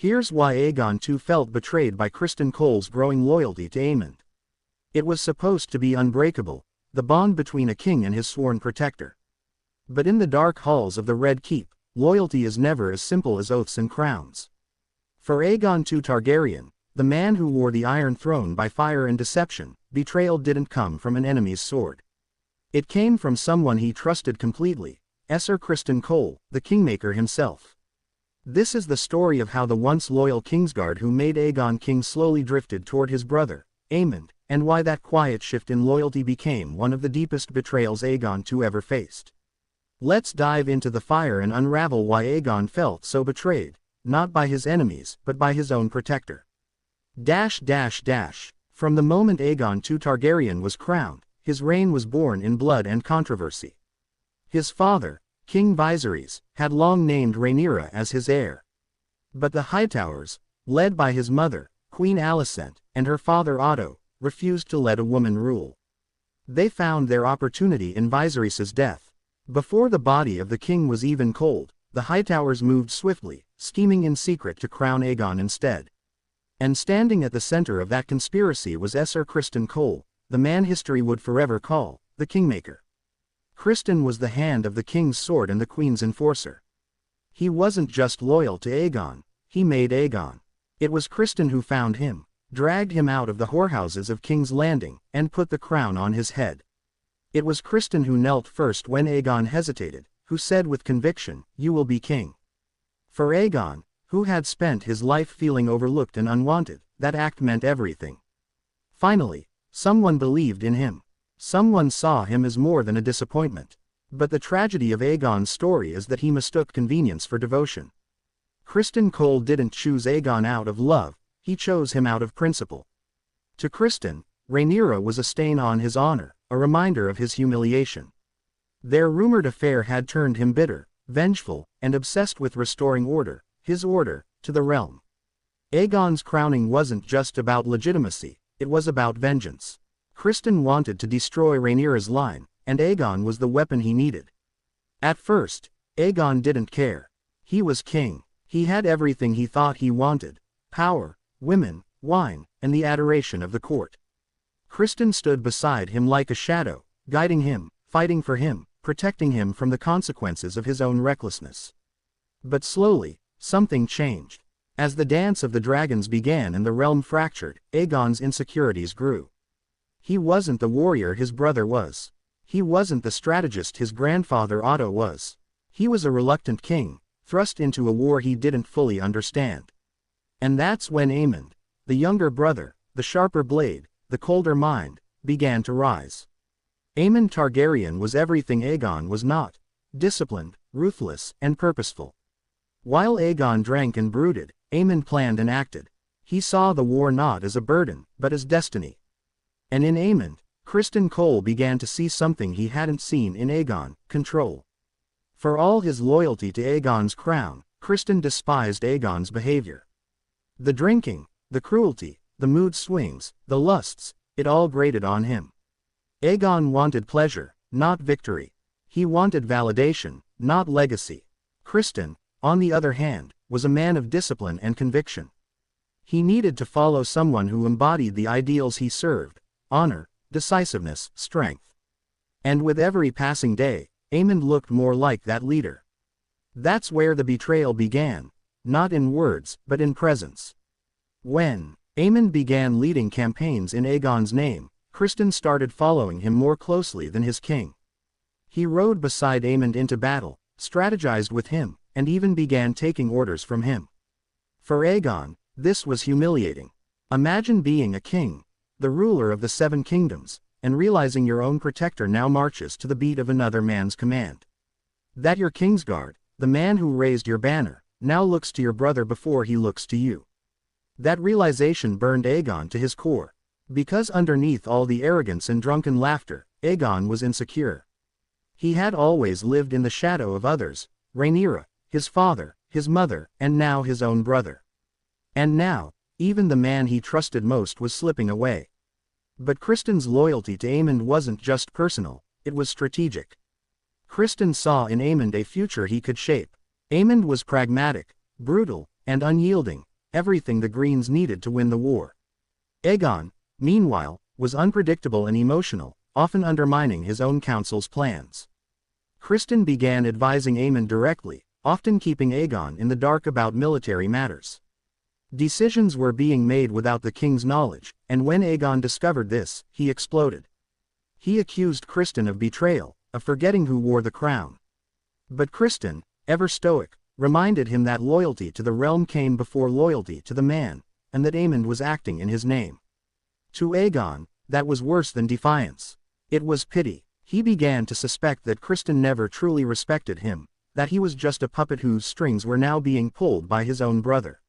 Here's why Aegon too felt betrayed by Criston Cole's growing loyalty to Aemond. It was supposed to be unbreakable, the bond between a king and his sworn protector. But in the dark halls of the Red Keep, loyalty is never as simple as oaths and crowns. For Aegon II Targaryen, the man who wore the Iron Throne by fire and deception, betrayal didn't come from an enemy's sword. It came from someone he trusted completely, Sir Criston Cole, the Kingmaker himself. This is the story of how the once loyal Kingsguard who made Aegon king slowly drifted toward his brother, Aemond, and why that quiet shift in loyalty became one of the deepest betrayals Aegon II ever faced. Let's dive into the fire and unravel why Aegon felt so betrayed, not by his enemies, but by his own protector. From the moment Aegon II Targaryen was crowned, his reign was born in blood and controversy. His father, King Viserys, had long named Rhaenyra as his heir. But the Hightowers, led by his mother, Queen Alicent, and her father Otto, refused to let a woman rule. They found their opportunity in Viserys's death. Before the body of the king was even cold, the Hightowers moved swiftly, scheming in secret to crown Aegon instead. And standing at the center of that conspiracy was Sir Criston Cole, the man history would forever call the Kingmaker. Criston was the hand of the king's sword and the queen's enforcer. He wasn't just loyal to Aegon, he made Aegon. It was Criston who found him, dragged him out of the whorehouses of King's Landing, and put the crown on his head. It was Criston who knelt first when Aegon hesitated, who said with conviction, "You will be king." For Aegon, who had spent his life feeling overlooked and unwanted, that act meant everything. Finally, someone believed in him. Someone saw him as more than a disappointment. But the tragedy of Aegon's story is that he mistook convenience for devotion. Criston Cole didn't choose Aegon out of love, he chose him out of principle. To Criston, Rhaenyra was a stain on his honor, a reminder of his humiliation. Their rumored affair had turned him bitter, vengeful, and obsessed with restoring order, his order, to the realm. Aegon's crowning wasn't just about legitimacy, it was about vengeance. Criston wanted to destroy Rhaenyra's line, and Aegon was the weapon he needed. At first, Aegon didn't care. He was king. He had everything he thought he wanted: power, women, wine, and the adoration of the court. Criston stood beside him like a shadow, guiding him, fighting for him, protecting him from the consequences of his own recklessness. But slowly, something changed. As the dance of the dragons began and the realm fractured, Aegon's insecurities grew. He wasn't the warrior his brother was. He wasn't the strategist his grandfather Otto was. He was a reluctant king, thrust into a war he didn't fully understand. And that's when Aemond, the younger brother, the sharper blade, the colder mind, began to rise. Aemond Targaryen was everything Aegon was not: disciplined, ruthless, and purposeful. While Aegon drank and brooded, Aemond planned and acted. He saw the war not as a burden, but as destiny. And in Aemond, Criston Cole began to see something he hadn't seen in Aegon: control. For all his loyalty to Aegon's crown, Criston despised Aegon's behavior. The drinking, the cruelty, the mood swings, the lusts, it all grated on him. Aegon wanted pleasure, not victory. He wanted validation, not legacy. Criston, on the other hand, was a man of discipline and conviction. He needed to follow someone who embodied the ideals he served: honor, decisiveness, strength. And with every passing day, Aemond looked more like that leader. That's where the betrayal began, not in words, but in presence. When Aemond began leading campaigns in Aegon's name, Criston started following him more closely than his king. He rode beside Aemond into battle, strategized with him, and even began taking orders from him. For Aegon, this was humiliating. Imagine being a king, the ruler of the Seven Kingdoms, and realizing your own protector now marches to the beat of another man's command. That your Kingsguard, the man who raised your banner, now looks to your brother before he looks to you. That realization burned Aegon to his core. Because underneath all the arrogance and drunken laughter, Aegon was insecure. He had always lived in the shadow of others: Rhaenyra, his father, his mother, and now his own brother. And now, even the man he trusted most was slipping away. But Criston's loyalty to Aemond wasn't just personal, it was strategic. Criston saw in Aemond a future he could shape. Aemond was pragmatic, brutal, and unyielding, everything the Greens needed to win the war. Aegon, meanwhile, was unpredictable and emotional, often undermining his own council's plans. Criston began advising Aemond directly, often keeping Aegon in the dark about military matters. Decisions were being made without the king's knowledge, and when Aegon discovered this, he exploded. He accused Criston of betrayal, of forgetting who wore the crown. But Criston, ever stoic, reminded him that loyalty to the realm came before loyalty to the man, and that Aemond was acting in his name. To Aegon, that was worse than defiance. It was pity. He began to suspect that Criston never truly respected him, that he was just a puppet whose strings were now being pulled by his own brother.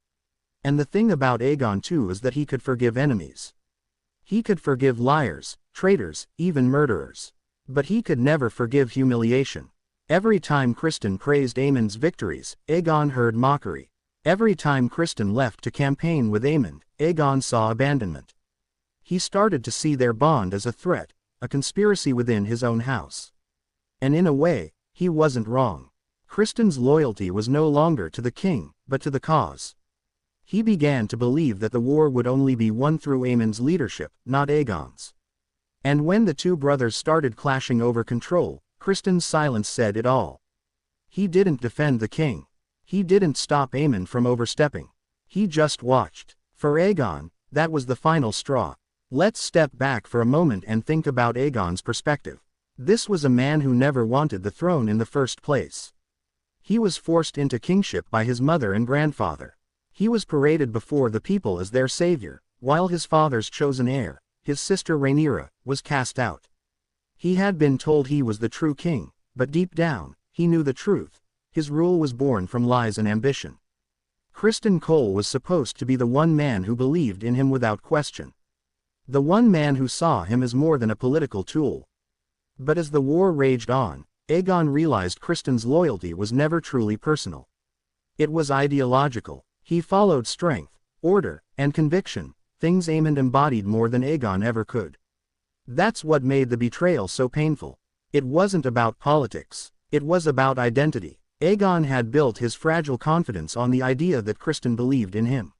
And the thing about Aegon too is that he could forgive enemies. He could forgive liars, traitors, even murderers. But he could never forgive humiliation. Every time Criston praised Aemond's victories, Aegon heard mockery. Every time Criston left to campaign with Aemond, Aegon saw abandonment. He started to see their bond as a threat, a conspiracy within his own house. And in a way, he wasn't wrong. Criston's loyalty was no longer to the king, but to the cause. He began to believe that the war would only be won through Aemond's leadership, not Aegon's. And when the two brothers started clashing over control, Criston's silence said it all. He didn't defend the king. He didn't stop Aemond from overstepping. He just watched. For Aegon, that was the final straw. Let's step back for a moment and think about Aegon's perspective. This was a man who never wanted the throne in the first place. He was forced into kingship by his mother and grandfather. He was paraded before the people as their savior, while his father's chosen heir, his sister Rhaenyra, was cast out. He had been told he was the true king, but deep down, he knew the truth. His rule was born from lies and ambition. Criston Cole was supposed to be the one man who believed in him without question. The one man who saw him as more than a political tool. But as the war raged on, Aegon realized Criston's loyalty was never truly personal. It was ideological. He followed strength, order, and conviction, things Aemond embodied more than Aegon ever could. That's what made the betrayal so painful. It wasn't about politics. It was about identity. Aegon had built his fragile confidence on the idea that Criston believed in him.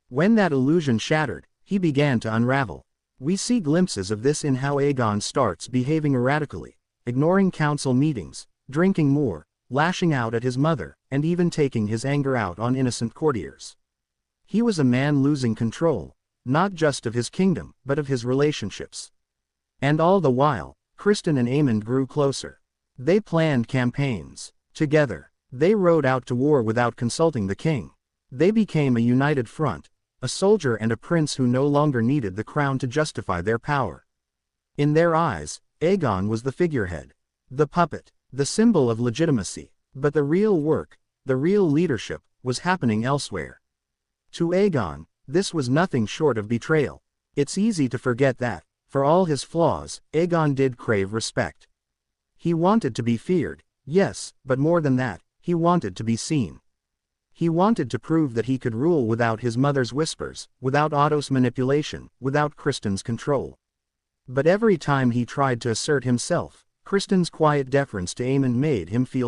When that illusion shattered, he began to unravel. We see glimpses of this in how Aegon starts behaving erratically, ignoring council meetings, drinking more, lashing out at his mother, and even taking his anger out on innocent courtiers. He was a man losing control, not just of his kingdom, but of his relationships. And all the while, Criston and Aemond grew closer. They planned campaigns. Together, they rode out to war without consulting the king. They became a united front, a soldier and a prince who no longer needed the crown to justify their power. In their eyes, Aegon was the figurehead, the puppet, the symbol of legitimacy. But the real work, the real leadership, was happening elsewhere. To Aegon, this was nothing short of betrayal. It's easy to forget that, for all his flaws, Aegon did crave respect. He wanted to be feared, yes, but more than that, he wanted to be seen. He wanted to prove that he could rule without his mother's whispers, without Otto's manipulation, without Criston's control. But every time he tried to assert himself, Criston's quiet deference to Aemond made him feel